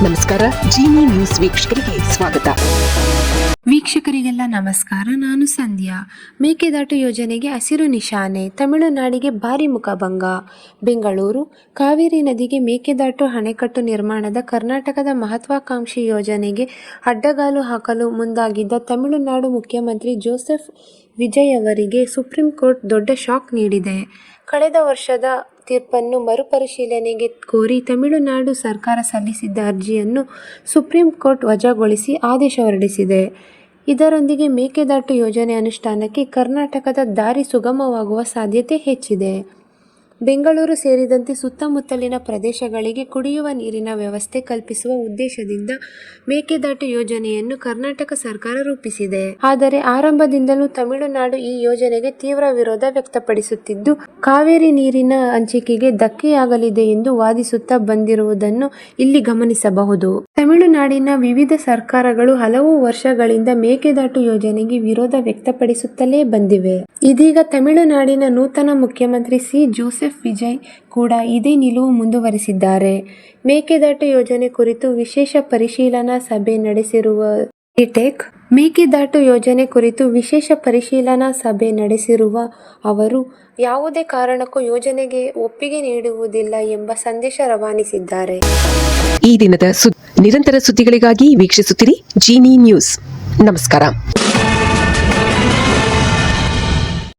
ನಮಸ್ಕಾರ. ಜಿನಿ ನ್ಯೂಸ್ ವೀಕ್ಷಕರಿಗೆ ಸ್ವಾಗತ. ವೀಕ್ಷಕರಿಗೆಲ್ಲ ನಮಸ್ಕಾರ. ನಾನು ಸಂಧ್ಯಾ. ಮೇಕೆದಾಟು ಯೋಜನೆಗೆ ಹಸಿರು ನಿಶಾನೆ, ತಮಿಳುನಾಡಿಗೆ ಭಾರಿ ಮುಖಭಂಗ. ಬೆಂಗಳೂರು. ಕಾವೇರಿ ನದಿಗೆ ಮೇಕೆದಾಟು ಅಣೆಕಟ್ಟು ನಿರ್ಮಾಣದ ಕರ್ನಾಟಕದ ಮಹತ್ವಾಕಾಂಕ್ಷಿ ಯೋಜನೆಗೆ ಅಡ್ಡಗಾಲು ಹಾಕಲು ಮುಂದಾಗಿದ್ದ ತಮಿಳುನಾಡು ಮುಖ್ಯಮಂತ್ರಿ ಜೋಸೆಫ್ ವಿಜಯ್ ಅವರಿಗೆ ಸುಪ್ರೀಂ ಕೋರ್ಟ್ ದೊಡ್ಡ ಶಾಕ್ ನೀಡಿದೆ. ಕಳೆದ ವರ್ಷದ ತೀರ್ಪನ್ನು ಮರುಪರಿಶೀಲನೆಗೆ ಕೋರಿ ತಮಿಳುನಾಡು ಸರ್ಕಾರ ಸಲ್ಲಿಸಿದ್ದ ಅರ್ಜಿಯನ್ನು ಸುಪ್ರೀಂ ಕೋರ್ಟ್ ವಜಾಗೊಳಿಸಿ ಆದೇಶ ಹೊರಡಿಸಿದೆ. ಇದರೊಂದಿಗೆ ಮೇಕೆದಾಟು ಯೋಜನೆ ಅನುಷ್ಠಾನಕ್ಕೆ ಕರ್ನಾಟಕದ ದಾರಿ ಸುಗಮವಾಗುವ ಸಾಧ್ಯತೆ ಹೆಚ್ಚಿದೆ. ಬೆಂಗಳೂರು ಸೇರಿದಂತೆ ಸುತ್ತಮುತ್ತಲಿನ ಪ್ರದೇಶಗಳಿಗೆ ಕುಡಿಯುವ ನೀರಿನ ವ್ಯವಸ್ಥೆ ಕಲ್ಪಿಸುವ ಉದ್ದೇಶದಿಂದ ಮೇಕೆದಾಟು ಯೋಜನೆಯನ್ನು ಕರ್ನಾಟಕ ಸರ್ಕಾರ ರೂಪಿಸಿದೆ. ಆದರೆ ಆರಂಭದಿಂದಲೂ ತಮಿಳುನಾಡು ಈ ಯೋಜನೆಗೆ ತೀವ್ರ ವಿರೋಧ ವ್ಯಕ್ತಪಡಿಸುತ್ತಿದ್ದು, ಕಾವೇರಿ ನೀರಿನ ಹಂಚಿಕೆಗೆ ಧಕ್ಕೆಯಾಗಲಿದೆ ಎಂದು ವಾದಿಸುತ್ತಾ ಬಂದಿರುವುದನ್ನು ಇಲ್ಲಿ ಗಮನಿಸಬಹುದು. ತಮಿಳುನಾಡಿನ ವಿವಿಧ ಸರ್ಕಾರಗಳು ಹಲವು ವರ್ಷಗಳಿಂದ ಮೇಕೆದಾಟು ಯೋಜನೆಗೆ ವಿರೋಧ ವ್ಯಕ್ತಪಡಿಸುತ್ತಲೇ ಬಂದಿವೆ. ಇದೀಗ ತಮಿಳುನಾಡಿನ ನೂತನ ಮುಖ್ಯಮಂತ್ರಿ ಸಿ. ಜೋಸೆಫ್ ವಿಜಯ್ ಕೂಡ ಇದೇ ನಿಲುವು ಮುಂದುವರಿಸಿದ್ದಾರೆ. ಮೇಕೆದಾಟು ಯೋಜನೆ ಕುರಿತು ವಿಶೇಷ ಪರಿಶೀಲನಾ ಸಭೆ ನಡೆಸಿರುವ ಮೇಕೆದಾಟು ಯೋಜನೆ ಕುರಿತು ವಿಶೇಷ ಪರಿಶೀಲನಾ ಸಭೆ ನಡೆಸಿರುವ ಅವರು ಯಾವುದೇ ಕಾರಣಕ್ಕೂ ಯೋಜನೆಗೆ ಒಪ್ಪಿಗೆ ನೀಡುವುದಿಲ್ಲ ಎಂಬ ಸಂದೇಶ ರವಾನಿಸಿದ್ದಾರೆ. ಈ ದಿನದ ನಿರಂತರ ಸುದ್ದಿಗಳಿಗಾಗಿ ವೀಕ್ಷಿಸುತ್ತಿರಿ ಜಿನಿ ನ್ಯೂಸ್. ನಮಸ್ಕಾರ.